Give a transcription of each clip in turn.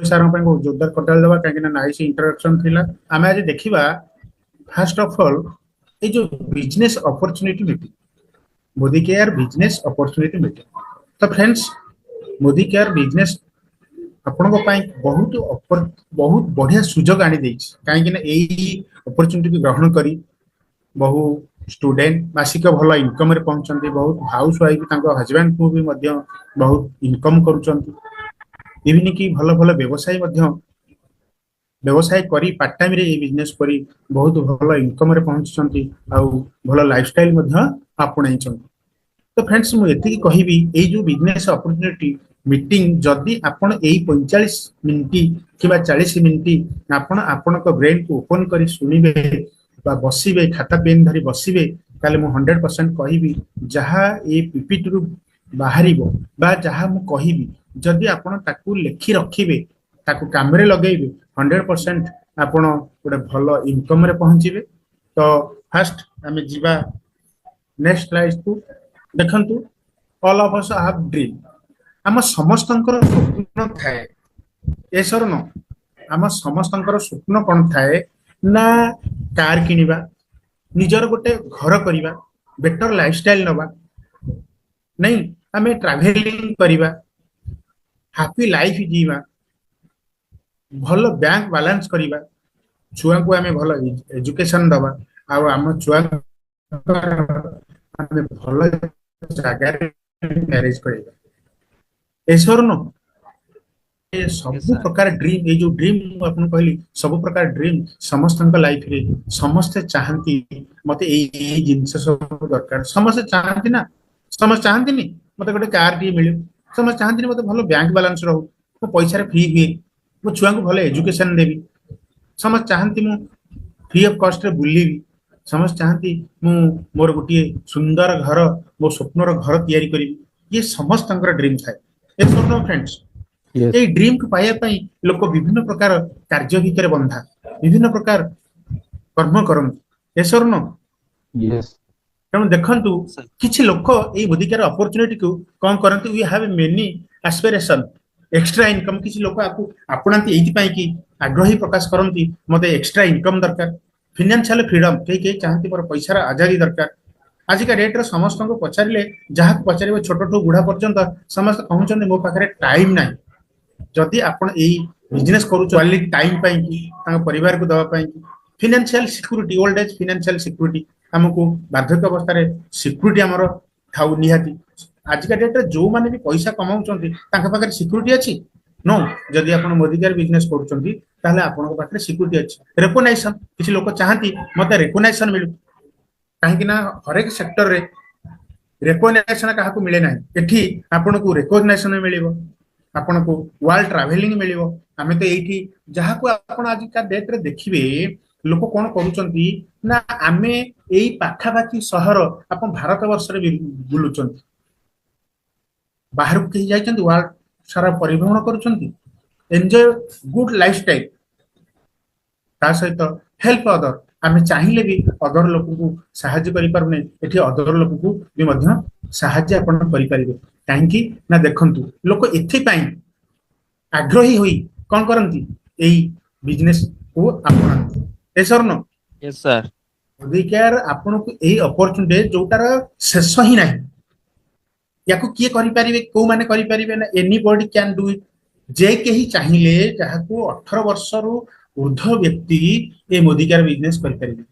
Sir ପାଇଁ ବହୁତ ଜୋରଦାର କରିଦେବା ଦେବା କାହିଁକି ନା ନାଇସ୍ ଇଣ୍ଟରାକ୍ସନ ଥିଲା। ଆମେ ଆଜି ଦେଖିବା ଫାର୍ଷ୍ଟ ଅଫ୍ ଅଲ୍ ଏଇ ଯୋଉ business opportunity meeting, Modi care business opportunity meeting. ତ ଫ୍ରେଣ୍ଡସ୍, ମୋଦି କେୟାର ବିଜନେସ୍ ଆପଣଙ୍କ ପାଇଁ ବହୁତ ବଢିଆ ସୁଯୋଗ ଆଣିଦେଇଛି। କାହିଁକି ନା ଏଇ ଅପରଚ୍ୟୁନିଟି ଗ୍ରହଣ କରି ବହୁ ଷ୍ଟୁଡେଣ୍ଟ ମାସିକ ଭଲ ଇନକମରେ ପହଞ୍ଚନ୍ତି, ବହୁତ ହାଉସ୍ ୱାଇଫ୍ ତାଙ୍କ ହଜବେଣ୍ଡକୁ ବି ମଧ୍ୟ ବହୁତ ଇନକମ୍ କରୁଛନ୍ତି। ଇଭିନ୍ କି ଭଲ ଭଲ ବ୍ୟବସାୟ କରି ପାର୍ଟ ଟାଇମରେ ଏଇ ବିଜନେସ୍ କରି ବହୁତ ଭଲ ଇନକମରେ ପହଞ୍ଚୁଛନ୍ତି ଆଉ ଭଲ ଲାଇଫଷ୍ଟାଇଲ ମଧ୍ୟ ଆପଣେଇଛନ୍ତି। ତ ଫ୍ରେଣ୍ଡସ୍, ମୁଁ ଏତିକି କହିବି ଏଇ ଯୋଉ ବିଜନେସ୍ ଅପରଚ୍ୟୁନିଟି ମିଟିଂ ଯଦି ଆପଣ ଏଇ 45 ମିନିଟ୍ କିମ୍ବା 40 ମିନିଟ୍ ଆପଣ ଆପଣଙ୍କ ବ୍ରେନକୁ ଓପନ କରି ଶୁଣିବେ ବା ବସିବେ, ଖାତା ପେନ୍ ଧରି ବସିବେ, ତାହେଲେ ମୁଁ 100% କହିବି ଯାହା ଏଇ ପିପିଟିରୁ ବାହାରିବ ବା ଯାହା ମୁଁ କହିବି ଯଦି ଆପଣ ତାକୁ ଲେଖି ରଖିବେ, ତାକୁ କାମରେ ଲଗେଇବେ, 100% ଆପଣ ଗୋଟେ ଭଲ ଇନକମରେ ପହଞ୍ଚିବେ। ତ ଫାର୍ଷ୍ଟ ଆମେ ଯିବା ନେକ୍ସଟ ସ୍ଲାଇଡକୁ। ଦେଖନ୍ତୁ, ଅଲ୍ ଅଫ୍ ଅସ୍ ହାଭ୍ ଡ୍ରିମ୍। ଆମ ସମସ୍ତଙ୍କର ସ୍ୱପ୍ନ ଥାଏ, ଏସର ନ ଆମ ସମସ୍ତଙ୍କର ସ୍ୱପ୍ନ କ'ଣ ଥାଏ ନା କାର୍ କିଣିବା, ନିଜର ଗୋଟେ ଘର କରିବା, ବେଟର ଲାଇଫଷ୍ଟାଇଲ ନେବା, ନାଇଁ ଆମେ ଟ୍ରାଭେଲିଂ କରିବା, ହାପି ଲାଇଫ ଯିବା, ଭଲ ବ୍ୟାଙ୍କ ବାଲାନ୍ସ କରିବା, ଛୁଆଙ୍କୁ ଆମେ ଭଲ ଏଜୁକେସନ ଦବା, ଆଉ ଆମ ଛୁଆଙ୍କୁ ଆମେ ଭଲ ଜାଗାରେ ମ୍ୟାରେଜ କରିବା। ଏସର ନ Yes ସବୁ sir. ପ୍ରକାର ଡ୍ରିମ୍, ଏଇ ଯୋଉ ଡ୍ରିମ୍ ମୁଁ ଆପଣଙ୍କୁ କହିଲି ସବୁ ପ୍ରକାର ଡ୍ରିମ୍ ସମସ୍ତଙ୍କ ଲାଇଫରେ ସମସ୍ତେ ଚାହାନ୍ତି ମତେ ଏଇ ଏଇ ଜିନିଷ ସବୁ ଦରକାର। ସମସ୍ତେ ଚାହାନ୍ତି ନା, ସମସ୍ତେ ଚାହାନ୍ତିନି ମତେ ଗୋଟେ କାର୍ ଟିକେ ମିଳିବ, ସମସ୍ତେ ଚାହାନ୍ତିନି ମତେ ଭଲ ବ୍ୟାଙ୍କ ବାଲାନ୍ସ ରହୁ, ମୋ ପଇସାରେ ଫ୍ରି ହୁଏ, ମୋ ଛୁଆଙ୍କୁ ଭଲ ଏଜୁକେସନ ଦେବି, ସମସ୍ତେ ଚାହାନ୍ତି ମୁଁ ଫ୍ରି ଅଫ୍ କଷ୍ଟରେ ବୁଲିବି, ସମସ୍ତେ ଚାହାନ୍ତି ମୁଁ ମୋର ଗୋଟିଏ ସୁନ୍ଦର ଘର, ମୋ ସ୍ୱପ୍ନର ଘର ତିଆରି କରିବି। ଇଏ ସମସ୍ତଙ୍କର ଡ୍ରିମ୍ ଥାଏ। Friends, Yes. ଏଇ ଡ୍ରିମକୁ ପାଇବା ପାଇଁ ଲୋକ ବିଭିନ୍ନ ପ୍ରକାର କାର୍ଯ୍ୟ ଭିତରେ ବନ୍ଧା, ବିଭିନ୍ନ ପ୍ରକାର କର୍ମ କରନ୍ତି। ଏସର ନ Yes. ତେଣୁ ଦେଖନ୍ତୁ, Sir. କିଛି ଲୋକ ଏଇ ମୋଦିକାର ଅପରଚ୍ୟୁନିଟିକୁ କ'ଣ କରନ୍ତି, we have many aspiration, extra income. କିଛି ଲୋକ ଆକୁ ଆପଣନ୍ତି ଏଇଥିପାଇଁ କି ଆଗ୍ରହୀ ପ୍ରକାଶ କରନ୍ତି ମତେ ଏକ୍ସଟ୍ରା ଇନକମ୍ ଦରକାର, ଫିନାନ୍ସିଆଲ ଫ୍ରିଡମ୍, କେହି କେହି ଚାହାନ୍ତି ମୋର ପଇସାର ଆଜାଦି ଦରକାର। ଆଜିକା ଡେଟ୍ରେ ସମସ୍ତଙ୍କୁ ପଚାରିଲେ, ଯାହାକୁ ପଚାରିବେ ଛୋଟଠୁ ବୁଢା ପର୍ଯ୍ୟନ୍ତ ସମସ୍ତେ କହୁଛନ୍ତି ମୋ ପାଖରେ ଟାଇମ୍ ନାହିଁ। ଯଦି ଆପଣ ଏଇ ବିଜନେସ୍ କରୁଛ କ୍ୱାଲିଟି ଟାଇମ୍ ପାଇଁ କି ତାଙ୍କ ପରିବାରକୁ ଦେବା ପାଇଁ କି, financial security, old age financial security, ଆମକୁ ବାର୍ଦ୍ଧକ୍ୟ ଅବସ୍ଥାରେ ସିକ୍ୟୁରିଟି ଆମର ଥାଉ ନିହାତି। ଆଜିକା ଡେଟ୍ରେ ଯୋଉମାନେ ବି ପଇସା କମାଉଛନ୍ତି ତାଙ୍କ ପାଖରେ ସିକ୍ୟୁରିଟି ଅଛି? ନୋ। ଯଦି ଆପଣ ମୋଦିକାର ବିଜନେସ୍ କରୁଛନ୍ତି ତାହେଲେ ଆପଣଙ୍କ ପାଖରେ ସିକ୍ୟୁରିଟି ଅଛି। ରେକଗ୍ନାଇଜେସନ, କିଛି ଲୋକ ଚାହାନ୍ତି ମତେ ରେକଗ୍ନାଇଜେସନ ମିଳୁ, କାହିଁକି ନା ହରେକ ସେକ୍ଟରରେ ରେକଗ୍ନାଇଜେସନ କାହାକୁ ମିଳେ ନାହିଁ। ଏଠି ଆପଣଙ୍କୁ ରେକଗ୍ନାଇଜେସନ ମିଳିବ, ଆପଣଙ୍କୁ ୱାର୍ଲଡ ଟ୍ରାଭେଲିଂ ମିଳିବ। ଆମେ ତ ଏଇଠି ଯାହାକୁ ଆପଣ ଆଜିକା ଡେଟ୍ରେ ଦେଖିବେ ଲୋକ କ'ଣ କରୁଛନ୍ତି ନା ଆମେ ଏଇ ପାଖାପାଖି ସହର ଆପଣ ଭାରତ ବର୍ଷରେ ବୁଲୁଛନ୍ତି, ବାହାରକୁ କେହି ଯାଇଛନ୍ତି ୱାର୍ଲଡ ସାରା ପରିଭ୍ରମଣ କରୁଛନ୍ତି, ଏନ୍ଜୟ ଗୁଡ୍ ଲାଇଫଷ୍ଟାଇଲ, ତା ସହିତ ହେଲ୍ପ ଅଦର। ଆମେ ଚାହିଁଲେ ବି ଅଦର ଲୋକଙ୍କୁ ସାହାଯ୍ୟ କରିପାରୁନେ, ଏଠି ଅଦର ଲୋକଙ୍କୁ ବି ମଧ୍ୟ ସାହାଯ୍ୟ ଆପଣ କରିପାରିବେ। କାହିଁକି ନା ଦେଖନ୍ତୁ, ଲୋକ ଏଥିପାଇଁ ଆଗ୍ରହୀ ହୋଇ କ'ଣ କରନ୍ତି, ଏଇ ବିଜନେସ୍ କୁ ଆପଣାନ୍ତି। ଏସର ନ Yes sir. ମୋଦି କେୟାର ଆପଣଙ୍କୁ ଏଇ ଅପରଚ୍ୟୁନିଟି ଯୋଉଟାର ଶେଷ ହିଁ ନାହିଁ, ୟାକୁ କିଏ କରିପାରିବେ, କୋଉମାନେ କରିପାରିବେ ନା ଏନିବଡି କ୍ୟାନ୍ ଡୁ ଇଟ୍। ଯେ କେହି ଚାହିଁଲେ ଯାହାକୁ 18 ବର୍ଷରୁ ଉର୍ଦ୍ଧ୍ୱ ବ୍ୟକ୍ତି ଏ ମୋଦି କେୟାର ବିଜନେସ୍ କରିପାରିବେ।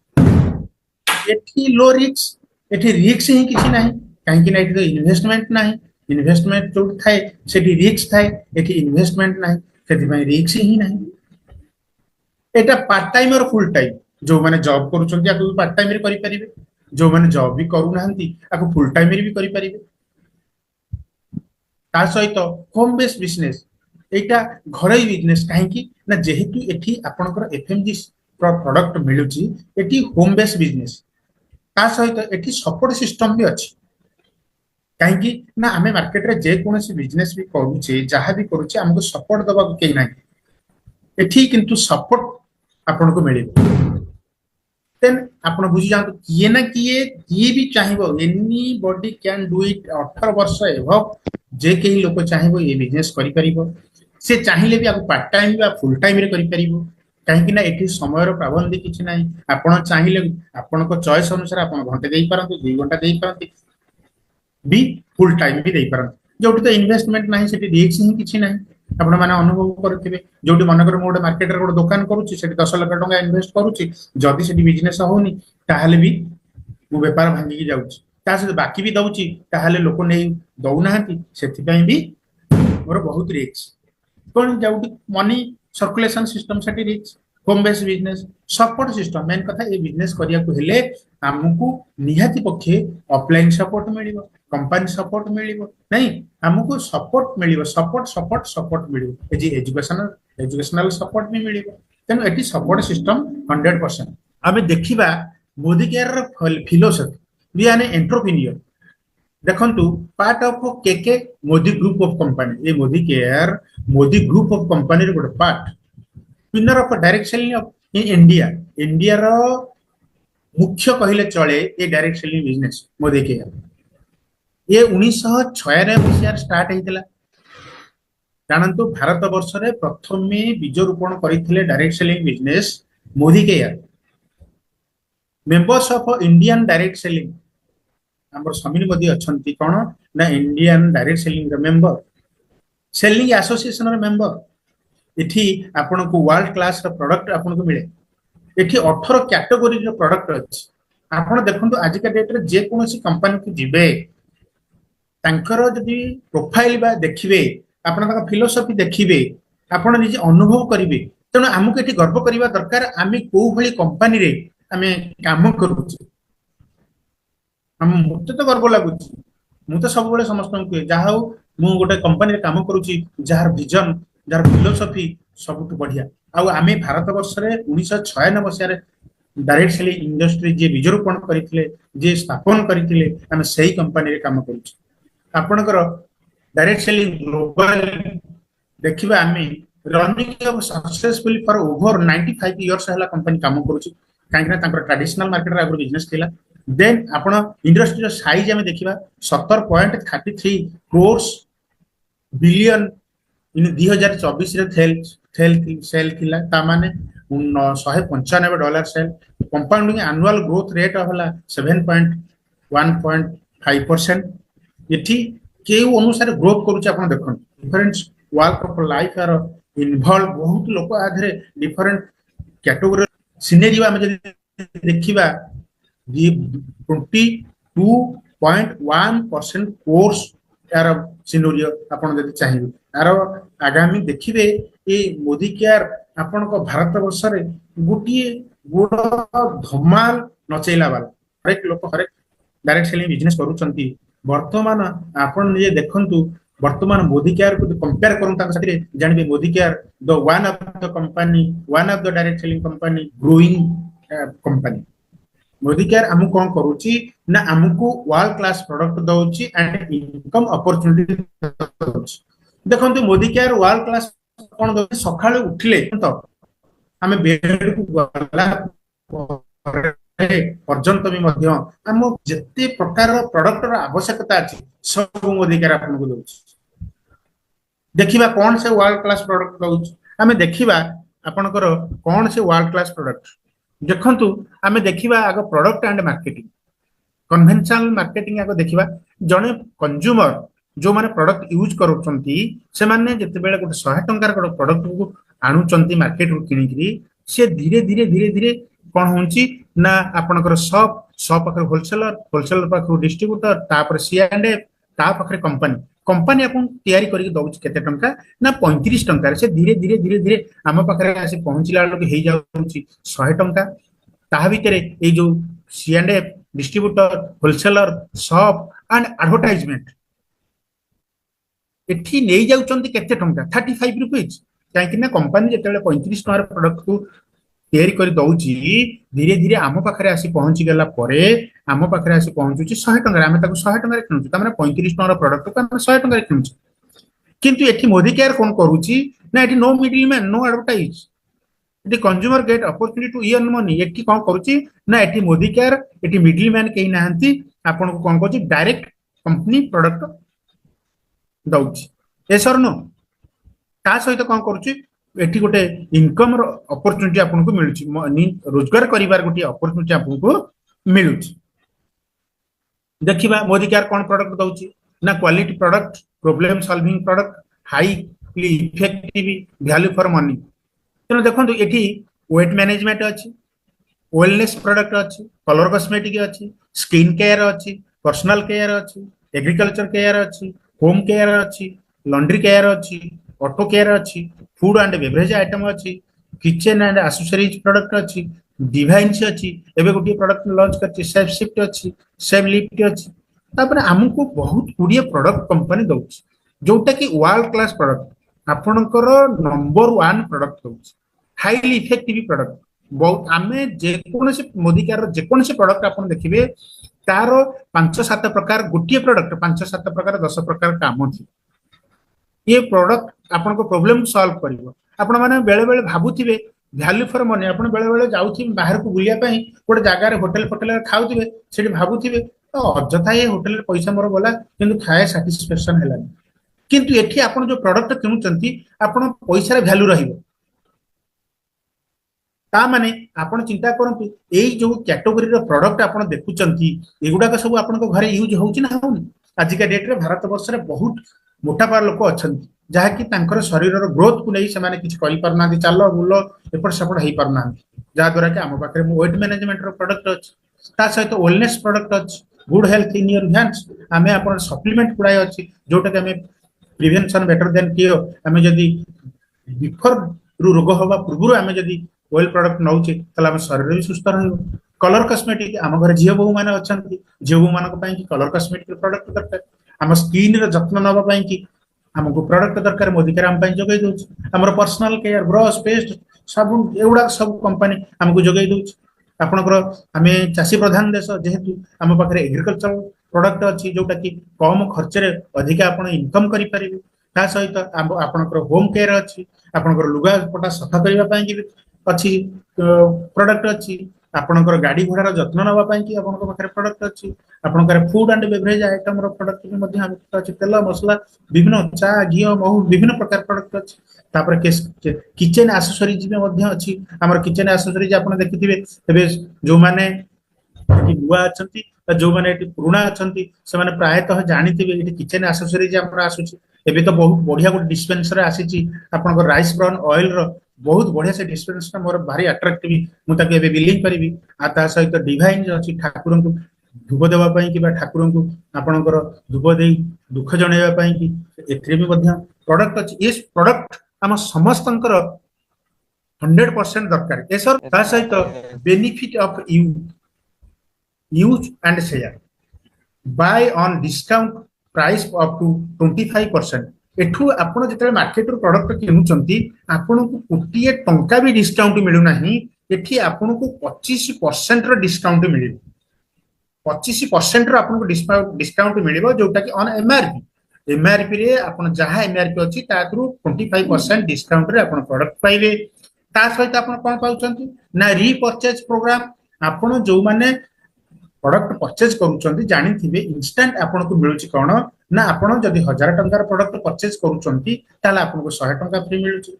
ଏଠି ଲୋ ରିକ୍ସ, ଏଠି ରିକ୍ସ ହିଁ କିଛି ନାହିଁ, କାହିଁକି ନା ଏଠି ତ ଇନଭେଷ୍ଟମେଣ୍ଟ ନାହିଁ। ଇନଭେଷ୍ଟମେଣ୍ଟ ଯୋଉଠି ଥାଏ ସେଠି ରିକ୍ସ ଥାଏ, ଏଠି ଇନଭେଷ୍ଟମେଣ୍ଟ ନାହିଁ, ସେଥିପାଇଁ ରିକ୍ସ ହିଁ ନାହିଁ। এটা ପାର୍ଟ ଟାଇମ ଅର ଫୁଲ ଟାଇମ, ଯୋଉମାନେ ଜବ୍ କରୁଛନ୍ତି ଆକୁ ପାର୍ଟ ଟାଇମରେ କରିପାରିବେ, ଯୋଉମାନେ ଜବ୍ ବି କରୁନାହାନ୍ତି ଆକୁ ଫୁଲ ଟାଇମରେ ବି କରିପାରିବେ। ତା ସହିତ ହୋମ ବେସ୍ ବିଜନେସ୍, এইটা ଘରୋଇ ବିଜନେସ୍। କାହିଁକି ନା ଯେହେତୁ ଏଠି ଆପଣଙ୍କର ଏଫଏମଜି ପ୍ରଡକ୍ଟ ମିଳୁଛି, ଏଠି ହୋମ ବେସ୍ ବିଜନେସ୍। ତା ସହିତ ଏଠି ସପୋର୍ଟ ସିଷ୍ଟମ ବି ଅଛି। କାହିଁକି ନା ଆମେ ମାର୍କେଟରେ ଯେକୌଣସି ବିଜନେସ୍ ବି କରୁଛେ, ଯାହା ବି କରୁଛେ, ଆମକୁ ସପୋର୍ଟ ଦେବାକୁ କେହି ନାହିଁ, ଏଠି କିନ୍ତୁ ସପୋର୍ଟ ଆପଣଙ୍କୁ ମିଳିବ। ଦେନ୍ ଆପଣ ବୁଝିଯାଆନ୍ତୁ, କିଏ ନା କିଏ ବି ଚାହିଁବ, ଏନି ବଡି କ୍ୟାନ୍ ଡୁ ଇଟ୍। 18 ବର୍ଷ ଏଭବ ଯେ କେହି ଲୋକ ଚାହିଁବ ଏ ବିଜନେସ୍ କରିପାରିବ। से चाहिए भी आपको पार्ट टाइम बा फुल टाइम रे करि परिबो कहीं ना एठी समय पाबंदी किछि नाही आपण चाहिए आपण को चॉइस अनुसार आपण घंटे देई परंतु 2 घंटा देई परंतु भी फुल टाइम भी देई परंतु जोटी तो इन्वेस्टमेंट नाही सेठी रिस्क ही किछि नाही आपण माने अनुभव करथिबे जोटी मन कर मोड मार्केट रे गोटे दुकान करूची सेठी 10 लाख टका इन्वेस्ट करूची जदी सेठी बिजनेस होनी ताहाले भी मो व्यापार भांगी की जाउची ता से बाकी भी दउची ताहाले लोक नै दउ नाहंती सेठी पई भी मोर बहुत रिस्क कोन जोटी मनी सर्कुलेशन सिस्टम सेठी risk home base business support system main कथा ए बिजनेस करिया को हेले हमकु निहाती पक्षे ऑफलाइन सपोर्ट मिलिबो कंपनी सपोर्ट मिलिबो नहीं हमकु सपोर्ट मिलिबो सपोर्ट मिलिबो ए एजुकेशनल सपोर्ट भी मिलिबो तेन एटी सपोर्ट सिस्टम 100% हमें देखिबा मोदी केयर रो फिलोसफी बी एन एंटरप्रेन्योर देखंतु part of KK Modi group of company ए Modi care Modi group of company रो गोटे part winner of direct selling of in India India रो मुख्य कहले चले ये direct selling business Modi care ये 1996 मसीहार स्टार्ट होइतला जानंतु भारत वर्ष रे प्रथमे बीज रोपण करिथिले direct selling business Modi care members of Indian direct selling हमर समीर मोदी अछंती कोन ना इंडियन डायरेक्ट सेलिंग रे मेंबर सेलिंग एसोसिएशन रे मेंबर इठी आपन को वर्ल्ड क्लास रो प्रोडक्ट आपन को मिले इठी 18 कैटेगरी रो प्रोडक्ट अछि आपन देखंतु आज का डेट रे जे कोनोसी कंपनी को जिबे तांकर जदि प्रोफाइल बा देखिबे आपन का फिलोसफी देखिबे आपन निजे अनुभव करिवे तनो हमकु एठी गर्व करिवा दरकार आमी को भली कंपनी रे आमे काम करूची हम मुते तो गर्व लागुची मु तो सब बेले समस्त को जाहा मु गोटे कंपनी रे काम करूची जहार विजन जार फिलोसफी सबुठ बढ़िया आउ आमे भारत वर्ष रे 1996 मसिया रे डायरेक्ट सेलिंग इंडस्ट्री जे बीजरोपण करिथिले जे स्थापन करिथिले आमे सही कंपनी रे काम करूछी आपनकर डायरेक्ट सेलिंग ग्लोबल देखिबा आमे running successfully for over 95 years हला कंपनी काम करूची काहेकि तांकर ट्रेडिशनल मार्केट रे आगु बिजनेस थिला देन आपण इंडस्ट्री रो साइज आमे देखिबा 17.33 करोड़ बिलियन इन 2024 रे सेल थिला ता माने $195 sale compounding annual growth rate होला 7.1.5% एठी केउ अनुसार ग्रोथ करूछ आपण देखन डिफरेंट वर्क ऑफ लाइफ आर इन्वॉल्व बहुत लोक आधरे डिफरेंट कैटेगरी सिनेरियो हम जदि देखिबा 22.1% कोर्स यार सिनेरियो आपण जदि चाहिबे यार आगामी देखिबे ए मोदी केयर आपण को भारत वर्ष रे गुटी गुड धमाल नचैला वाला हरेक लोक हरेक डायरेक्ट सेलिंग बिजनेस करूचंती वर्तमान आपण जे देखंतु वर्तमान मोदी केयर को कंपेयर करूं ताक साथी जानबे Modi care the one of the company one of the direct selling company growing company Modi care हमु कोन करूची ना हमकु वर्ल्ड क्लास प्रोडक्ट दउची एंड इनकम अपॉर्चुनिटी दउची देखंतु मोदी केयर वर्ल्ड क्लास कोन दउची सखाळे उठले तो हमें बेड को गला पर्यंत भी मध्य हम जते प्रकार प्रोडक्ट रो आवश्यकता अछि सब मोदी केयर आपन को दउची देखिबा कोन से वर्ल्ड क्लास प्रोडक्ट दउची हमें देखिबा आपनकर कोन से वर्ल्ड क्लास प्रोडक्ट देखंतु हमें देखिबा आगो product and marketing conventional marketing आगो देखिबा जने कंज्यूमर जो माने प्रोडक्ट यूज करूचंती से माने जते बेले गोटे 100 टंकार गोटे प्रोडक्ट को आनुचंती मार्केट रो किनिकरी से धीरे धीरे कोन होंची ना आपनकर शॉप पाखर होलसेलर पाखर डिस्ट्रीब्यूटर तापर सी&एफ ता पाखर कंपनी अपन तयारी करी दउछ केते टंका ना 35 टंका से धीरे हम पाखरे आसी पहुंचला लोग हे जाउची 100 टंका ता भीतरे ए जो C and F distributor wholesaler shop and advertisement एठी नै जाउचंती केते टंका 35 रुपीस काहे ना कंपनी जेतेले 35 टंका प्रोडक्ट को तयारी करी दउची धीरे आम पाखरे आसी पहुंची गेला परे आम पाखरे आसी पहुंचुची 100 टंका आमे ताको 100 टंका रे किनुची त माने 35 टंका प्रोडक्ट को आमे 100 टंका रे किनुची किंतु एठी मोदी केयर कोन करूची ना एठी no middle man no advertise एठी consumer get opportunity to earn money एठी कोन करूची ना एठी मोदी केयर एठी मिडिल मैन केही नाहंती आपन को कोन करूची डायरेक्ट कंपनी प्रोडक्ट दउची एसर नो ता सहित कौन करुच्ची एठी गोटे इनकम रो अपॉर्चुनिटी आपनको मिलुची रोजगार करिवार गोटे अपॉर्चुनिटी आपनको मिलुची देखिबा मोदी केयर कौन प्रोडक्ट दउची ना quality product problem solving product highly effective value for money तेणु देखो एठी वेट मैनेजमेंट अच्छी वेलनेस प्रोडक्ट अच्छी कलर कॉस्मेटिक अच्छी स्किन केयर अच्छी पर्सनल केयर अच्छी एग्रीकल्चर केयर अच्छी होम केयर अच्छी लॉन्ड्री केयर अच्छी ऑटो केयर अच्छी फूड एंड बेवरेज आइटम अच्छी किचन एंड एक्सेसरीज प्रोडक्ट अच्छी डिवाइन्स अच्छी एबे गोटे प्रोडक्ट लॉन्च करछि सेफ शिफ्ट अच्छी सेफ लिफ्ट अच्छी तापर हमको बहुत गुड़िए प्रोडक्ट कंपनी दउछि जोटा कि वर्ल्ड क्लास प्रोडक्ट आपनकर नंबर 1 प्रोडक्ट दउछि हाईली इफेक्टिव प्रोडक्ट बहुत आमे जेकोनसी मोदी केयर जेकोनसी प्रोडक्ट आपन देखिबे तार 5-7 प्रकार गोटे प्रोडक्ट 5-7 प्रकार 10 प्रकार काम थी ये प्रोडक्ट आपन को प्रॉब्लम सॉल्व करिवो आपण माने बेले बेले भाबुथिबे वैल्यू फॉर मनी आपण बेले बेले जाउथि बाहर को बुलिया पई गोटे जागा रे होटल फोटल खाउथिबे सेठी भाबुथिबे तो अजथा ये होटल रे पैसा मोर गला किंतु खाए सैटिस्फैक्शन हैला किंतु एठी आपण जो प्रोडक्ट किनुचंती आपण पैसा रे वैल्यू रहिबो ता माने आपण चिंता करंतु एई जो कैटेगरी रो प्रोडक्ट आपण देखुचंती एगुडा का सब आपण को घरे यूज होउची ना होउनी आज का डेट रे भारत वर्ष रे बहुत मोटापार लोक अछंती जहा कि तांकर शरीर रो ग्रोथ को नै से माने किछ करि परना दि चालो बुलो एपर सपोर्ट हेई परना जा द्वारा कि हम पाखरे वेट मैनेजमेंट रो प्रोडक्ट अछि ता सहित वेलनेस प्रोडक्ट अछि good health in your hands हमें आपण सप्लीमेंट गुडाय अछि जोटा कि हमें प्रिवेंशन बेटर देन क्योर हमें जदी बिफोर रोग होबा पूर्व हमें जदी ऑयल प्रोडक्ट नउचे तला हम शरीर भी सुस्त रहबो कलर कॉस्मेटिक हम घर झियो बहु माने अछंती झियो बहु मानक पई कि कलर कॉस्मेटिक प्रोडक्ट दरकार हम स्किन रो जत्न नबा पई कि हमको प्रोडक्ट दरकार मोदी केयर हम पई जोगै दोछ हमर पर्सनल केयर ब्रश पेस्ट साबुन एउडा सब कंपनी हमको जोगै दोछ आपनकर हमें चासी प्रधान देश जेहेतु हम पाखरे एग्रीकल्चर प्रोडक्ट अछि जोटा कि कम खर्च रे अधिक आपण इनकम करि परिबे ता सहित आपनकर होम केयर अछि आपनकर लुगा पटा सफा करिवा पई कि अच्छी प्रोडक्ट अच्छी आपनकर गाड़ी घोड़ा जत्न नबा पई कि आपनकर पाखरे प्रोडक्ट अच्छी आपनकर फूड एंड बेवरेज आइटम रो प्रोडक्ट भी मध्ये हम अच्छी तेल मसला विभिन्न चा घी महू विभिन्न प्रकार प्रोडक्ट अच्छी तापर किचन एक्सेसरीज में मध्ये अच्छी हमर किचन एक्सेसरीज आपन देखिथिबे तबे जो माने बुआ अछंती जो माने पुराना अछंती से माने प्रायतः जानिथिबे एटी किचन एक्सेसरीज हमर आसुची एबे तो बहुत बढ़िया गोटे डिस्पेंसर आसीची आपनकर राइस ब्राउन ऑयल रो बहुत बढ़िया से डिस्पेंसर मोर भारी अट्रैक्टिव मु ताके एबे बिलिंग करबी आ ता सहित डिवाइन अछि ठाकुरन को धूप देवा पई कि बा ठाकुरन को आपनकर धूप देई दुख जणेवा पई कि एथरे भी मध्ये प्रोडक्ट अछि इस प्रोडक्ट हम समस्तंकर 100% दरकार ए सर ता सहित benefit of use and share buy on discount price up to 25%. एठू आपण जेते मार्केट रो प्रोडक्ट किनुचंती आपण को कोटिए टंका भी डिस्काउंट मिलु नाही एठी आपण को 25% रो डिस्काउंट मिलिबो 25% रो आपण को डिस्काउंट मिलिबो जोटा कि ऑन एमआरपी रे आपण जहा एमआरपी अछि ताकरू 25% डिस्काउंट रे आपण प्रोडक्ट पाइबे ता सहित आपण कोन पाउचंती ना रीपर्चेज प्रोग्राम आपण जो माने प्रोडक्ट परचेज करूचंती जानिथिबे इंस्टेंट आपण को मिलुची कोन ना आपण जदी 1000 टंकार प्रोडक्ट परचेज करूचंती ताले आपण को 100 टंका फ्री मिलुची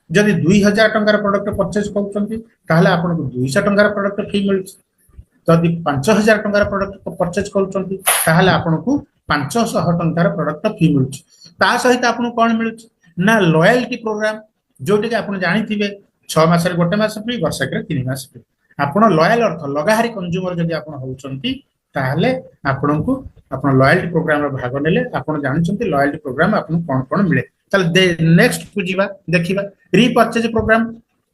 जदी 2000 टंकार प्रोडक्ट परचेज करूचंती ताले आपण को 200 टंकार प्रोडक्ट फ्री मिलुची जदी 5000 टंकार प्रोडक्ट परचेज करूचंती ताले आपण को 500 टंकार प्रोडक्ट फ्री मिलुची ता सहित आपण कोन मिलुची ना लॉयल्टी प्रोग्राम जोटे कि आपण जानिथिबे 6 मास रे गोटे मास फ्री वर्ष के 3 मास फ्री आपण लॉयल अर्थ लगाहारी कंज्यूमर जदी आपण होउचंती ताहले आपण को आपण लॉयल्टी प्रोग्राम रे भाग नेले आपण जानिचंती लॉयल्टी प्रोग्राम आपण कोन कोन मिले चल नेक्स्ट को जीवा देखिबा repurchase programme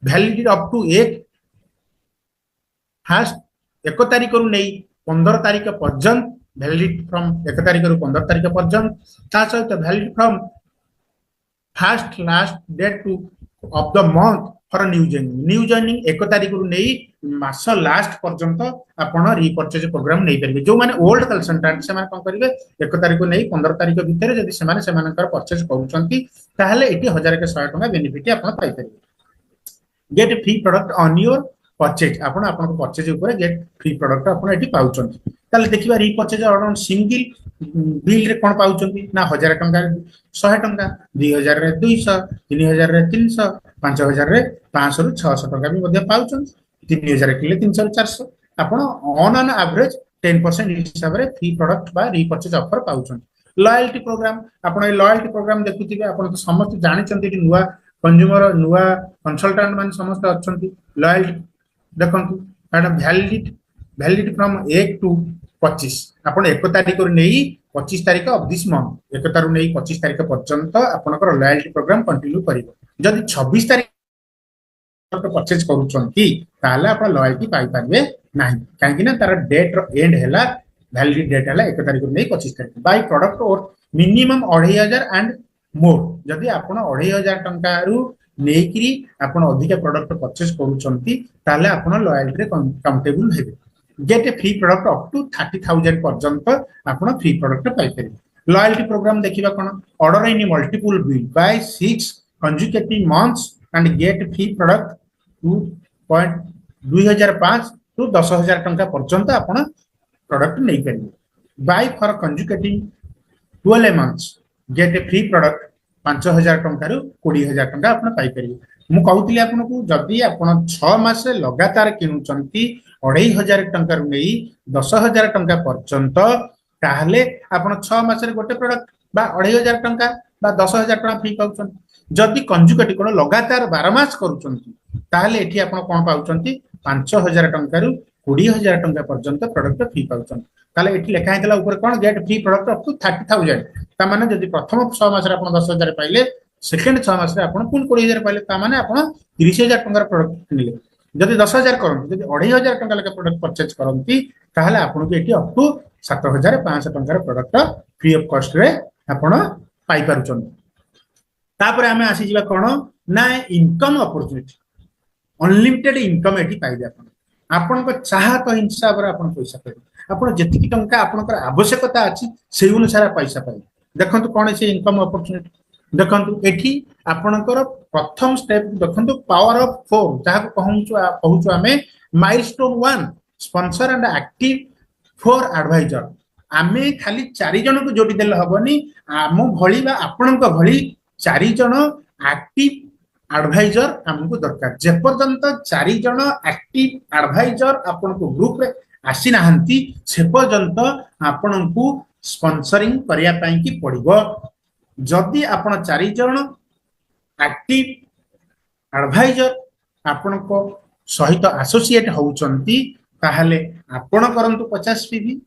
validity up to 1 first 1 तारिख रु नै 15 तारिख पर्यंत वैलिडिटी फ्रॉम 1 तारिख रु 15 तारिख पर्यंत ता सहित validity from first last date to of the month for new joining 1 तारिख रु नै मास लास्ट पर्यंत आपण रीपर्चेज प्रोग्राम नै परबे जो माने ओल्ड कंसल्टेंट से माने कोन करबे 1 तारिख नै 15 तारिख भीतर जदी से माने सेमानकर परचेज करूचंती ताहले एटी 1000 के 100 टका बेनिफिट आपण पाइ परबे gate free product on your purchase आपण को परचेज ऊपर गेट फ्री प्रोडक्ट आपण एटी पाउचंती ताले देखिबा रीपर्चेज ऑन सिंगल बिल रे कोन पाउचंती ना 1000 टंका 100 टंका 2000 रे 200 3000 रे 300 5000 रे 500 रु 600 टंका भी मध्ये पाउचंती 3000 किले 300 रु 400 आपण ऑन एन एवरेज 10% हिसाब रे फ्री प्रोडक्ट बा रीपर्चेज ऑफर पाउचंती लॉयल्टी प्रोग्राम आपण ए लॉयल्टी प्रोग्राम देखुथिबे आपण तो समस्त जानिचंती कि नुवा कंज्यूमर नुवा कंसल्टेंट मान समस्त अछंती लॉयल्टी देखंतु एटा वैलिडिटी फ्रॉम 1 टू 25 आपण 1 तारिख रे नेई 25 तारिख ऑफ दिस मंथ 1 तारिख नेई 25 तारिख पर्यंत आपनकर लॉयल्टी प्रोग्राम कंटिन्यू करिवो जदि 26 तारिख परचेज करूचंती ताले आपण लॉयल्टी पाई पाबे नाही काहे कि ना तार डेट रो एंड हैला वैलिडिटी डेट हैला 1 तारिख नेई 25 तारिख बाय प्रोडक्ट और मिनिमम 2500 एंड मोर जदि आपण 2500 टंका रु नेकरी आपण अधिक प्रोडक्ट परचेज करूचंती ताले आपण लॉयल्टी रे काउंटेबल हेबे get a free product up to 30000 पर्यंत आपण फ्री प्रोडक्ट पाई परिबे लॉयल्टी प्रोग्राम देखिबा कोन order in multiple bill buy 6 consecutive months and get free product 2005 to 10000 टंका पर्यंत आपण प्रोडक्ट नै परिबे buy for consecutive 12 months get a free product 5000 टंका रु 20000 टंका आपण पाई परिबे मु कहउतली आपन को जदी आपण 6 मास लगातार किनुचंती 2500 टंका रु नै 10000 टंका पर्यंत ताहले आपण 6 मास रे गोटे प्रोडक्ट बा 2500 टंका बा 10000 टंका फ्री पाउचंती जदी कंजुकेटिव कोन लगातार 12 मास करूचंती ताहले एठी आपण कोन पाउचंती 5000 टंका रु 20000 टंका पर्यंत प्रोडक्ट फ्री पाउचंती ताले एठी लेखा हेतला ऊपर कोन get free product up to 30000 ता माने जदी प्रथम 6 मास रे आपण 10000 पाइले सेकंड 6 मास रे आपण पुन 20000 पाइले ता माने आपण 30000 टंका प्रोडक्ट किनले जदी 10000 करन जदी 2500 टंका लेके प्रोडक्ट परचेज करंती ताहले आपण के एठी अप टू 7500 टंका प्रोडक्ट फ्री ऑफ कॉस्ट रे आपण पाई पारुचन तापरे हमें आसी जिबा कोन ना इनकम अपॉर्चुनिटी अनलिमिटेड इनकम एठी पाइबे आपण को चाहत हिसाब रे आपण पैसा पाइबे आपण जेतिकी टंका आपनकर आवश्यकता अछि सेहि अनुसार पैसा पाइबे देखंतु कोन से इनकम अपॉर्चुनिटी देखंतु एठी आपनकर प्रथम स्टेप देखंतु पावर ऑफ 4 जहा को कहूचु हमें milestone 1 sponsor and active for advisor आमे खाली 4 जन को जोडी देले हबनी आम भली बा आपनक भली 4 जन एक्टिव एडवाइजर हमको दरकार जे पर्यंत 4 जन एक्टिव एडवाइजर आपनको ग्रुप रे आसी नाहंती से पर्यंत आपनको स्पॉन्सरिंग करिया पई की पड़िबो जदी आपण 4 जन एक्टिव एडवाइजर आपनको सहित एसोसिएट होउचंती ताहले आपण करंतु 50 पीवी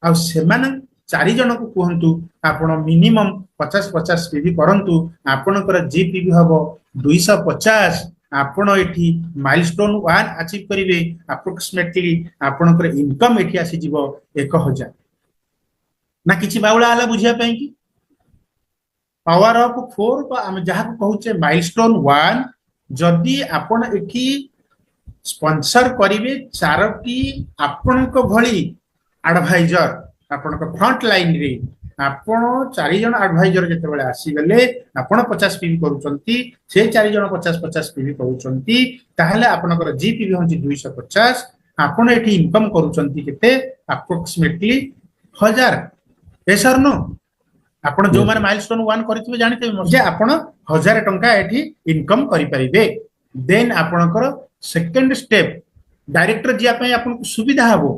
आ सेमान 4 जन को कहंतु आपण मिनिमम 50 पीवी करंतु आपनकर जीपीवी हबो 250 आपण एठी माइलस्टोन 1 अचीव करिवे अप्रोक्सीमेटली आपनकर इनकम एठी आसी जिवो 1000 ना किछि बाउला आला बुझिया पई की पावर ऑफ 4 को हम जहा को कहूचे माइलस्टोन 1 जदी आपण एठी स्पॉन्सर करिवे 4टी आपनको भली एडवाइजर आपनको फ्रंट लाइन रे आपण 4 जन एडवाइजर जते बेले आसी गले आपण 50 पीवी करूचंती से 4 जन 50 पीवी करूचंती ताहले आपनकर जीपीवी होची 250 आपण एठी इनकम करूचंती केते अप्रोक्सीमेटली 1000 एसर नो आपण जो माने माइलस्टोन 1 करितबे जानिते जे आपण 1000 टंका एठी इनकम करि परिबे देन आपनकर सेकंड स्टेप डायरेक्टर जिया पई आपनको सुविधा हबो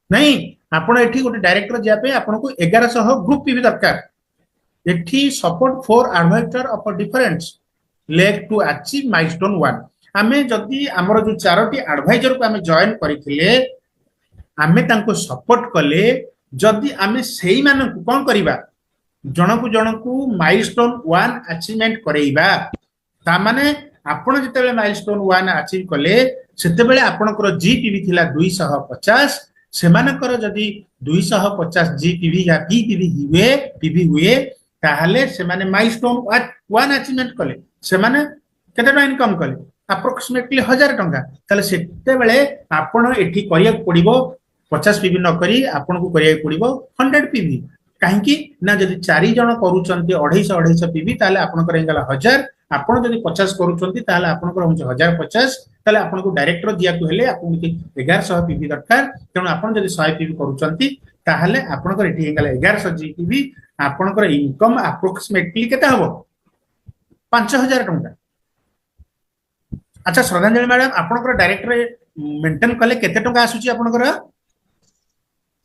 नहीं आपण एठी गोटे डायरेक्टर जिया पे आपनको 1100 ग्रुप पीवी दरकार एठी support for advisor of difference leg to achieve milestone 1 हमें जदी हमर जो 4टी एडवाइजर को हमें जॉइन करिथिले हमें तांको सपोर्ट कले जदी हमें सेही मानन को कोन करिबा जनकु माइलस्टोन 1 अचीवमेंट करेइबा ता माने आपण जतेबेले माइलस्टोन 1 अचीव कले सेतेबेले आपनकर जीपीवी थिला 250 सेमानकर जदी 250 जीपीवी या पीवी हुए ताहले सेमाने माइलस्टोन 1 अचीवमेंट कले सेमाने केते टका इनकम कले अप्रोक्सीमेटली 1000 टंका ताले सेतेबेले आपण एठी करिया पड़िबो 50 पीवी न करी आपण को करिया पड़िबो 100 पीवी काहे कि ना जदी 4 जन करूचंती 250 पीवी ताले आपण करे गला 1000 आपण जदी 50 करूचंती ताले आपण को होचे 1050 ताले आपण को डायरेक्टर दिया को हेले आपण के 1100 पीवी दरकार तण आपण जदी 100 पीवी करूचंती ताहले आपनकर एठी हेगला 1100 जीबी आपनकर इनकम अप्रोक्सीमेटली केते हबो 5000 टंका। अच्छा श्रद्धांजलि मैडम आपनकर डायरेक्टर मेंटेन कले केते टंका आसुची आपनकर?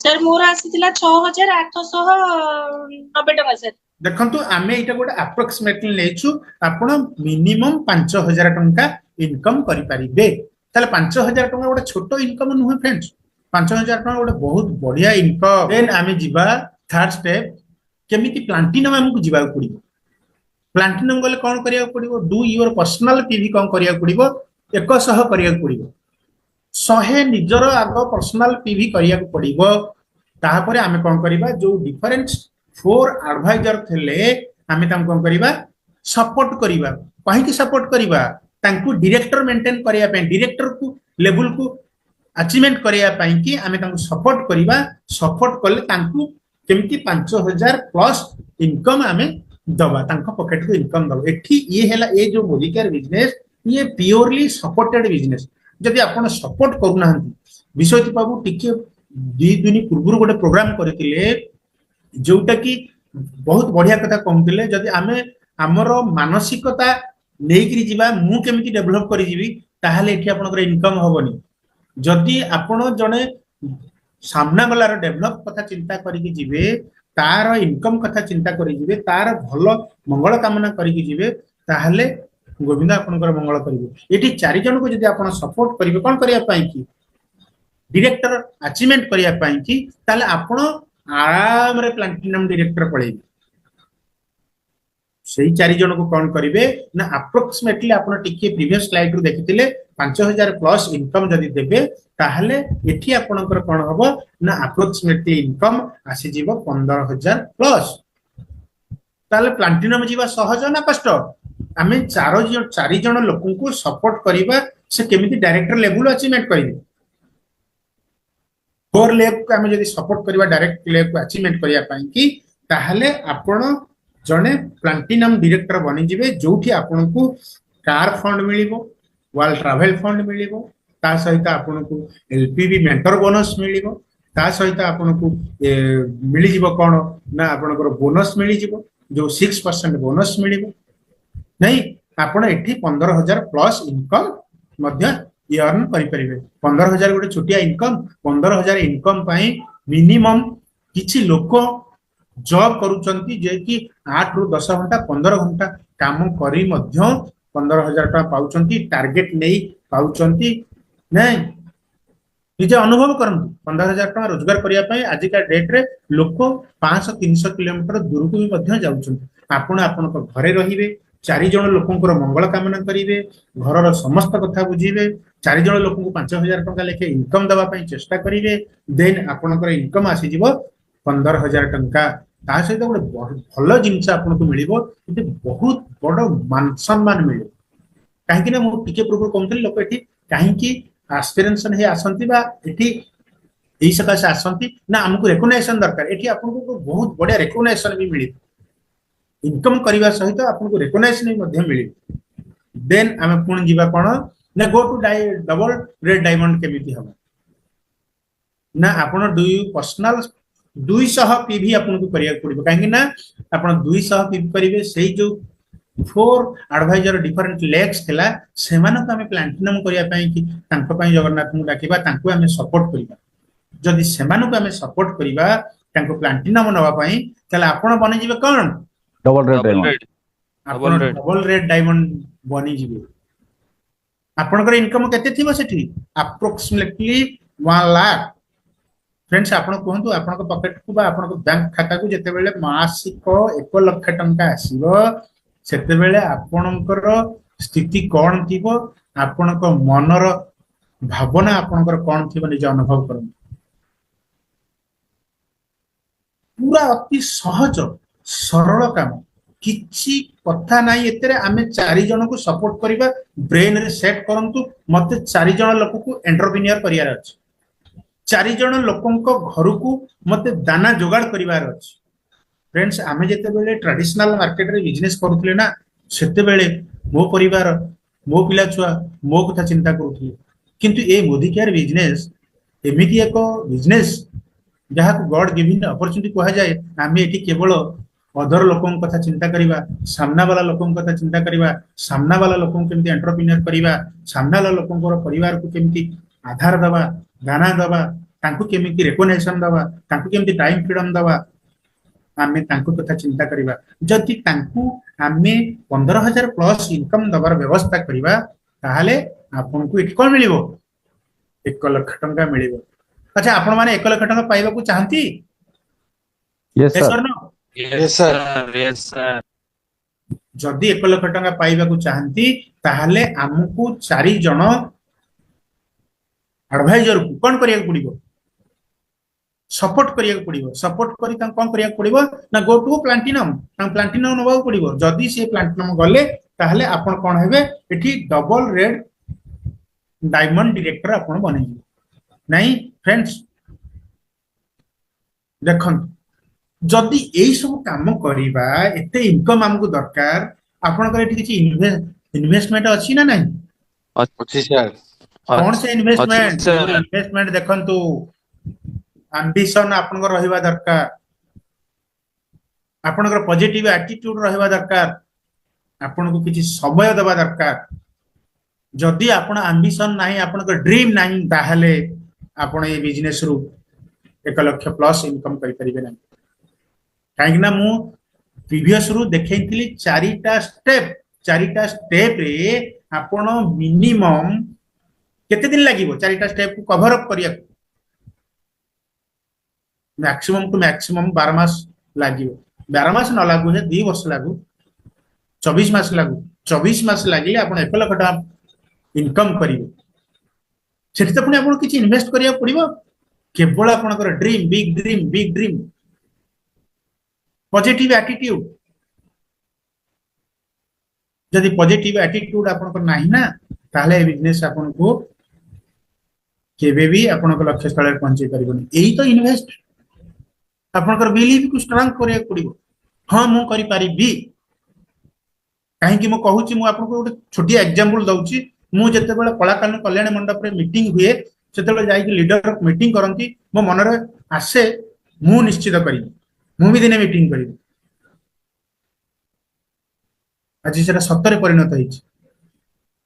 सर मोर आसीतिला 6890 टका सर। देखंतु आमे इटा गोटे अप्रोक्सीमेटली लेछु आपण मिनिमम 5000 टंका इनकम करि परिबे। ताले 5000 टंका गोटे छोटो इनकम नुहे फ्रेंड्स, 5000 टंका गोटे बहुत बढ़िया इनकम। देन आमे जिबा थर्ड स्टेप केमिति प्लांटिनम हमकु जिबा पड़िबो। प्लांटिनम गले कोन करिया पड़िबो? डू योर पर्सनल पीवी कोन करिया पड़िबो? 100 करिया पड़िबो। 100 निजर आग पर्सनल पीवी करिया पड़िबो। ताहापरे आमे कोन करिबा जो डिफरेंस 4 एडवाइजर थेले आमे ताम कोन करिबा सपोर्ट करिबा। कहि कि सपोर्ट करिबा? तांकु डायरेक्टर मेंटेन करिया पे डायरेक्टर को लेवल को अचीवमेंट करिया पई कि आमे तांकु सपोर्ट करिबा। सपोर्ट करले तांकु केमति 5000 प्लस इनकम आमे दबा तांको पॉकेट को इनकम दबा। एठी ये हैला ए जो मोदी केयर बिजनेस ये प्योरली सपोर्टेड बिजनेस। जदि आपण सपोर्ट करू नाहंती विश्वजीत बाबू टिके 2 दिन पूर्व गोटे प्रोग्राम करथिले जोटा कि बहुत बढ़िया कथा कहथिले। जदि आमे हमर मानसिकता नेइकरी जिबा मु केमिति डेवलप करि जिबी ताहाले एठी आपनकर इनकम होबनी। जदि आपण जने सामना गलार डेवलप कथा चिंता करिकि जिबे तार इनकम कथा चिंता करि जिबे तार भलो मंगल कामना करिकि जिबे ताहाले गोविंद आपनकर मंगल करिबे। एठी 4 जन को जदि आपण सपोर्ट करिवे कोन करिया पई कि डायरेक्टर अचीवमेंट करिया पई कि ताले आपण आराम रे प्लांटिनम डायरेक्टर पळेबे। सेही 4 जन को कोन करिवे ना अप्रोक्सीमेटली आपण टिके प्रीवियस स्लाइड रु देखिथिले 5000 प्लस इनकम जदि देबे ताहले एठी आपनकर कोन हबो ना अप्रोक्सीमेटली इनकम आसी जीवो 15000 प्लस। ताले प्लांटिनम जीवा सहज ना कष्ट? आमे 4 जन लोकन को सपोर्ट करिबा से केमिति डायरेक्टर लेवल अचीवमेंट करिवे। 4 लेव को आमे जदि सपोर्ट करिबा डायरेक्ट लेव को अचीवमेंट करिया पई कि ताहले आपण जने प्लांटिनम डायरेक्टर बनि जिवे जोठी आपण को कार फंड मिलिबो, वर्ल्ड ट्रैवल फंड मिलिबो, ता सहित आपण को एलपीवी मेंटर बोनस मिलिबो, ता सहित आपण को मिलि जिवो कोन ना आपण को बोनस मिलि जिवो जो 6% बोनस मिलिबो। नहीं आपण एठी 15000 प्लस इनकम मध्य अर्न करि परिबे। 15000 गोटे छोटिया इनकम। 15000 इनकम पई मिनिमम किछि लोक जॉब करूचंती जे कि 8 रु 10 घंटा 15 घंटा काम करी मध्य 15000 टका पाउचंती। टार्गेट नहीं पाउचंती नहीं निजे अनुभव करंतु 15000 टका रोजगार करिया पई आज का डेट रे लोक 500-300 किलोमीटर दूर को भी मध्य जाउचंती। आपण आपण को घरे रहिबे, 4 जन लोकंकर मंगल कामना करिवे, घरर समस्त कथा बुझिवे, 4 जन लोकन को 5000 टका लेके इनकम दबा पई चेष्टा करिवे। देन आपनकर इनकम आसी जिवो 15000 टका। ता सहित गोटे भल जिनस आपन को मिलिबो। एते बहुत बड़ मान सम्मान मिले। काहे कि ना मु टिके पूर्व कहतली लोक एठी काहे कि एस्पिरेशन हे आसंती बा एठी एई सकासे आसंती ना हमको रिकॉग्निशन दरकार। एठी आपन को बहुत बढ़िया रिकॉग्निशन भी मिले। इनकम करिवा सहित आपन को रिकॉग्निशन भी मध्य मिले। देन आमे पुन जीवा कोन ना go to double red diamond केमिति हबो ना आपन डू पर्सनल 200 पीवी आपन को करिया पड़िबो। काहे कि ना आपन 200 पीवी करिवे सेही जो 4 एडवाइजर डिफरेंट लेक्स थिला सेमान को हमें प्लांटिनम करिया पई कि तांको पई जगन्नाथ को डाकिबा तांको हमें सपोर्ट करिबा। जदि सेमान को हमें सपोर्ट करिबा तांको प्लांटिनम नवा पई तले आपन बनि जिवे कोन डबल रेड डायमंड। आपन डबल रेड डायमंड बनि जिवे। आपनकर इनकम केते थिबो सेठी अप्रोक्सीमेटली 1 लाख। फ्रेंड्स आपण कहंतु आपण को पॉकेट को बा आपण को बैंक खाता को जते बेले मासिक 1 लाख टंका आसीबो सेते बेले आपणकर स्थिति कोन थिबो, आपणक मनर भावना आपणकर कोन थिबो निज अनुभव करन। पूरा अति सहज सरल काम किछि कथा नाही। एतरे आमे 4 जन को सपोर्ट करिबा ब्रेन रे सेट करंतु मते 4 जन लोक को एंटरप्रेन्योर करियार अछि। 4 जन लोकंक घर को मते दाना जोगाड़ करिवार अछि। फ्रेंड्स आमे जेते बेले ट्रेडिशनल मार्केट रे बिजनेस करूथले ना सेते बेले मो परिवार मो पिला छुआ मो कथा चिंता करूथले। किंतु ए मोदी केयर बिजनेस एमिति एको बिजनेस जहाँ गॉड गिविंग अपॉर्चुनिटी कहा जाए आमे एठी केवल अदर लोकों कथा चिंता करिबा सामना वाला लोकों कथा चिंता करिबा सामना वाला लोकों केमती एंटरप्रेन्योर करिबा सामना वाला लोकों परिवार को केमती आधार दबा दाना दबा तांको केमती रिकॉग्निशन दबा तांको केमती टाइम फ्रीडम दबा आमे तांको कथा चिंता करिबा जदि तांको आमे 15,000 प्लस इनकम दबार व्यवस्था करिबा ताहाले आपनको एठी कोन मिलिबो 1 लाख टंका मिलिबो। अच्छा आपण माने 1 लाख टंका पाइबा को चाहंती Yes, yes sir. or no Yes, sir. Yes, sir. जदि 1 लाख टंका पाइबा को चाहंती ताहाले हमकु 4 जण एडवाइजर को कोन करिया पड़िबो सपोर्ट करिया पड़िबो सपोर्ट करी ता कोन करिया पड़िबो ना गो टू प्लाटिनम ता प्लाटिनम नबाउ पड़िबो जदि से प्लाटिनम गले ताहाले आपण कोन हेबे एठी डबल रेड डायमंड डायरेक्टर आपण बनेबे नहीं फ्रेंड्स देखन जदि एई सब काम करिबा एते इनकम हमकु दरकार आपण करे किछि इन्वेस्टमेंट अछि ना नहीं अच्छी सर कौन से इन्वेस्टमेंट अच्छा, sir. इन्वेस्टमेंट देखंतु एम्बिशन आपन को रहिबा दरकार आपन को पॉजिटिव एटीट्यूड रहिबा दरकार आपन को किछि समय देबा दरकार जदि आपन एम्बिशन नाही आपन को ड्रीम नाही ताहले आपन ए बिजनेस रु 1 लाख प्लस इनकम करि परिबे नाही काहे ना मु प्रीवियस रु देखैतिली 4टा स्टेप रे आपन मिनिमम केते दिन लागिवो 4टा स्टेप को कवर अप करिया मैक्सिमम टू मैक्सिमम 12 मास लागिवो 12 मास न लागू है 2 वर्ष लागू 24 मास लागू 24 मास लागिले आपण 1 लाख टका इनकम करिवो सेठी त पुनी आपण किछि इन्वेस्ट करिया पड़िबो केवल आपनकर dream big dream positive attitude जदि पॉजिटिव एटीट्यूड आपनकर नाही ना ताले बिजनेस आपनको केबे भी आपनको लक्ष्य स्थल रे पहुंचे परिबनी एही तो इन्वेस्ट आपनकर बिलीव को स्ट्रांग करिया पड़िबो हां मु करि परिबी काहे कि मु कहूची मु आपनको ଗୋଟେ छोटी एग्जांपल दउची मु जते बेले कलाकान कल्याण मंडप रे मीटिंग हुए सेते बेले जाई कि लीडर मीटिंग करंती मो मन रे आसे मु निश्चित करी मु भी दिने मीटिंग करी आज सेटा सत्तर परिणत होईची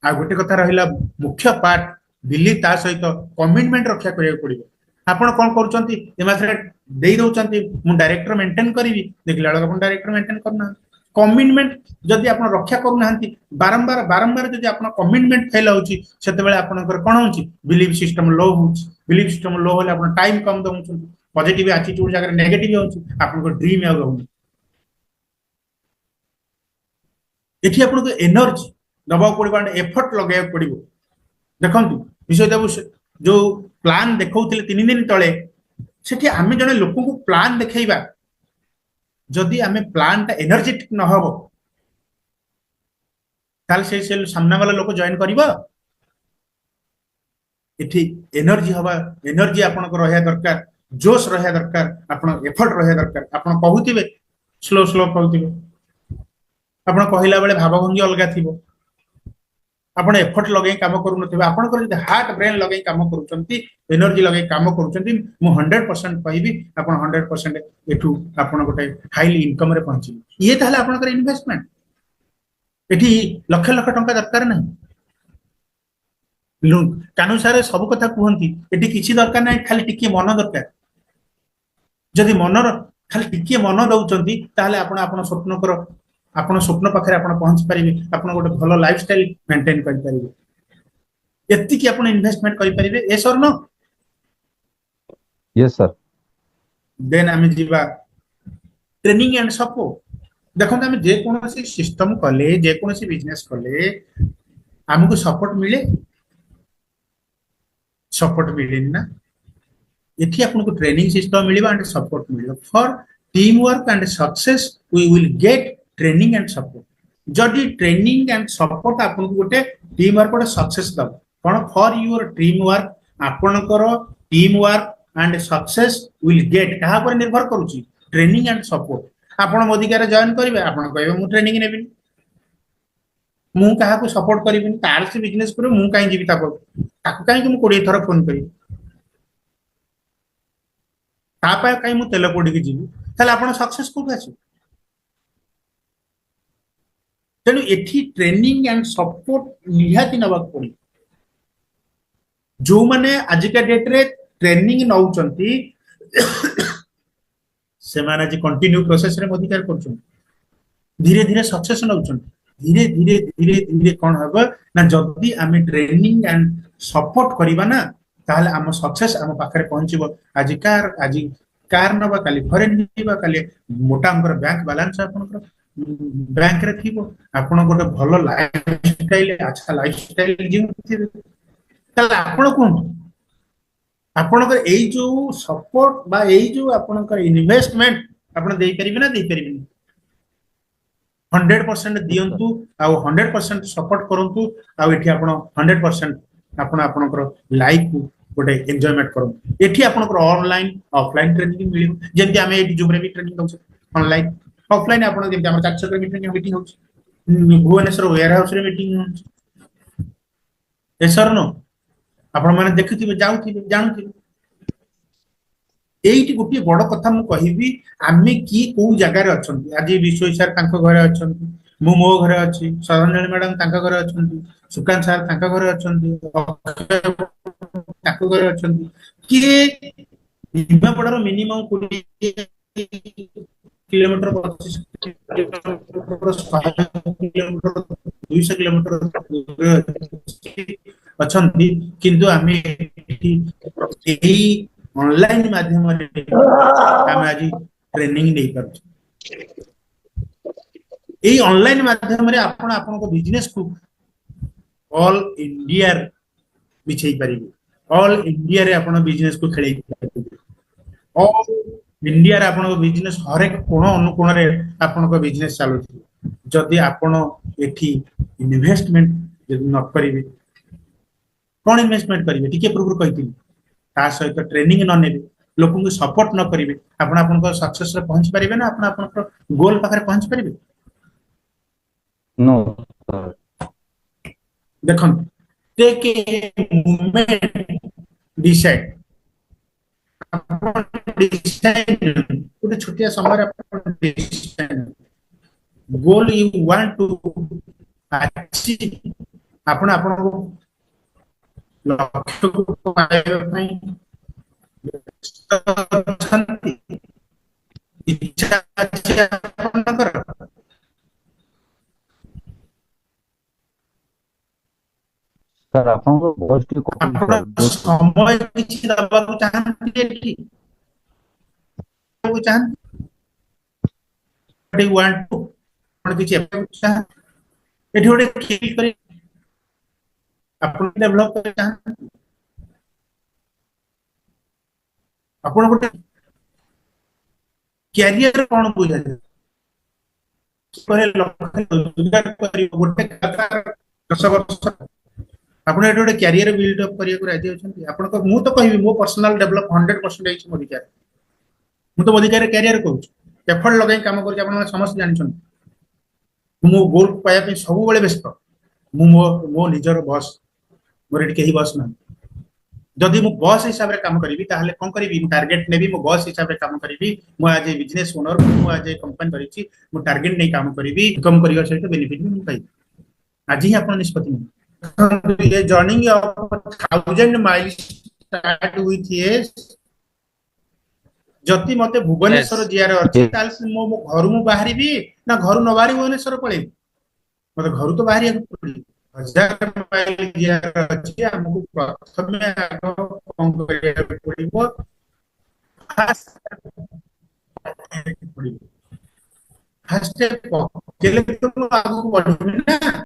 आ गोटे कथा रहिला मुख्य पार्ट बिलीव ता सहित कमिटमेंट रक्षा करिया पड़िबो आपण कोन करूचंती ए मासरे देई दउचंती मु डायरेक्टर मेंटेन करिवि देखला आपण डायरेक्टर मेंटेन करना कमिटमेंट जदि आपण रक्षा करू नाहंती बारंबार जदि आपण कमिटमेंट फेल होउची सेते बेले आपनकर कोन होउची बिलीव सिस्टम लो होउची बिलीव सिस्टम लो होले आपण टाइम कम दउचंती पॉजिटिव एटीट्यूड जगह नेगेटिव होउची आपनकर ड्रीम आ रहउनी एठी आपनको एनर्जी दबा पड़िबा एफर्ट लगाय पड़िबो देखंतु विषय देबु जो प्लान देखौथिले 3 दिन तळे सेठी आमे जने लोक को प्लान देखाइबा जदि आमे प्लान ता एनर्जेटिक न होबो ताल से सामना वाला लोक जॉइन करिबो एठी एनर्जी हवा एनर्जी आपन को रहया दरकार जोश रहया दरकार आपन एफर्ट रहया दरकार आपन कहूथिबे स्लो कहूथिबे आपन कहिला बेले भावभंगी अलगा थिबो आपण एफर्ट लगे काम करू नथिबे आपण कर जदि हार्ट ब्रेन लगे काम करूचंती एनर्जी लगे काम करूचंती मु 100% कहबी आपण 100% एठू आपण गोटे हाईली इनकम रे पहुंची ये ताले आपण कर इन्वेस्टमेंट एठी लाख टंका दरकार नहीं लोन कानून सारे सब कथा कहंती एठी किछि दरकार नहीं खाली टिके मन दरकार जदि मनर खाली टिके मन दउचंती ताले आपण स्वप्न कर आपण स्वप्न पाखरे आपण पहुंच परिबे आपण गोटे भलो लाइफस्टाइल मेंटेन करि परिबे एत्ति कि आपण इन्वेस्टमेंट करि परिबे यस और नो Yes, sir. देन आमे जीवा ट्रेनिंग एंड सपोर्ट देखो आमे जे कोनोसी सिस्टम कले जे कोनोसी बिजनेस कले हमको सपोर्ट मिले ना एठी आपण को ट्रेनिंग सिस्टम मिलिबा एंड सपोर्ट मिलिबा for team work and success we will get training and support जदि ट्रेनिंग एंड सपोर्ट आपन को गोटे टीम वर्क गोटे सक्सेस दब कोन फॉर योर टीम वर्क आपनकर team work and success will get कहा पर निर्भर करूची ट्रेनिंग एंड सपोर्ट आपन मोदिकारे जॉइन करिवे आपन कहबे मु ट्रेनिंग नेबिनी मु कहा को सपोर्ट करिबिनी तार से बिजनेस करू मु काई जीविता को ताको काई कि मु 20 थर फोन करी तापाय कहीं मु तेल पोड़ी की जीवी ताले आपण सक्सेस को आसी तेणु एठी ट्रेनिंग एंड सपोर्ट निहाती नबाक पड़ी जो माने आजिका डेट रे ट्रेनिंग नौचंती से माने आज कंटिन्यू प्रोसेस रे अधिकार करछन धीरे धीरे सक्सेस नौचन धीरे धीरे धीरे धीरे कौन हबो ना जदी आमे ट्रेनिंग एंड सपोर्ट करिबा ना ताहले आम सक्सेस आम पाखरे पहुंचबो आज कार नबा काली फरेन निबा काली मोटा अंकर बैंक बैलेंस आपनकर बैंक रे थिबो आपण गोटे भलो लाइफ स्टाइल अच्छा लाइफ स्टाइल जीव ताले आपण कोन आपणकर एई जो सपोर्ट बा एई जो आपणकर इन्वेस्टमेंट आपण देई परिबे ना देई परिबे 100% दियंतु आ 100% सपोर्ट करंतु आ एठी आपण 100% आपण आपणकर लाइफ को गोटे एन्जॉयमेंट करू एठी आपणकर ऑनलाइन ऑफलाइन ट्रेनिंग मिलियो जेंति आमे एठी जुबरे भी ट्रेनिंग दउछ ऑनलाइन ऑफलाइन आपण जेंति हमर 400 मीटिंग होछ भुवनेश्वर वेयर हाउस रे मीटिंग होछ एसर नो आपण माने देखिथिबे जाउथिबे जानथिबे एइटी गोटे बड़ कथा मु कहिबी आमे की को जगह रे अछंती आज विश्व सर तांको घरे अछंती मु मो घरे अछि सरंजन मैडम तांको घरे अछंती सुकांत सर तांको घरे अछंती तांको घरे अछंती कि Nima पड़ारो minimum 20 kilometre 25 kilometre 200 kilometre अछंती किंतु आमे एही ऑनलाइन माध्यम रे हम आज ट्रेनिंग नहीं कर ए ऑनलाइन माध्यम रे आपण आपण को बिजनेस को ऑल इंडिया बिछई परिबे ऑल इंडिया रे आपण बिजनेस को खेलै परिबे ऑल इंडिया रे आपण को बिजनेस हर एक कोण अनुकोण रे आपण को बिजनेस चालू जदी आपण एठी इन्वेस्टमेंट जदी न करिवे कोन इन्वेस्टमेंट करिवे टिके पूर्व कहिथिली ता सहित ट्रेनिंग न नेबे लोकन को सपोर्ट न करिवे आपण आपण को सक्सेस रे पहुंच परिबे ना आपण आपण को गोल पाखरे पहुंच परिबे नो देखन टेक ए मूवमेंट डिसाइड गोटे छोटिया समय रे आपण decide goal you want to achieve आपण आपण को लक्ष्य को पाଇବା ପାଇଁ इच्छा ଅଛି ଆପଣଙ୍କର सर आपन को वॉइस टी ଆପଣ ସମୟ କିଛି ଦବାକୁ ଚାହାନ୍ତି ଏଠି ଦବାକୁ ଚାହାନ୍ତି ୱାନ୍ ଟୁ ଆପଣ କିଛି ଚାହାନ୍ତି ଏଠି ଗୋଟେ କ୍ଲିକ୍ କରି ଆପଣ डेवलप कर चाहते आपण गोटे कैरियर कोन बुझा करे रोजगार करी गोटे 10 वर्ष आपण एटा गोटे कैरियर बिल्ड अप करिया को राजी अछंती आपण को मु तो कहबी मो पर्सनल डेवलप 100% है मो अधिकार मु तो अधिकार कैरियर कहूछ एफर्ट लगाई काम कर आपण समस्त जानि छन मु गोल पाया पे सब बेले व्यस्त मु मो निजर बॉस मोर एटी केही बॉस ना जदि मु बॉस हिसाब रे काम करिवि ताहले कोन करिवि टारगेट नेबि मु बॉस हिसाब रे काम करिवि मु आज बिजनेस ओनर मु आज कंपनी करिछि मु टारगेट नै काम करिवि कम करिवा सहित बेनिफिट मु पाइ आज ही आपण निष्पत्ति ये journey of 1000 miles start with yes जति मते भुवनेश्वर जियार अछि ताल मो घर मु बाहरिबि ना घर न बाहरि भुवनेश्वर पळे मते घर तो बाहरि पड़ी 1000 माइल जियार अछि हमकु प्रथमे आगो कोन करिया पड़िबो फास्ट केले तो आगो बढ़िबे ना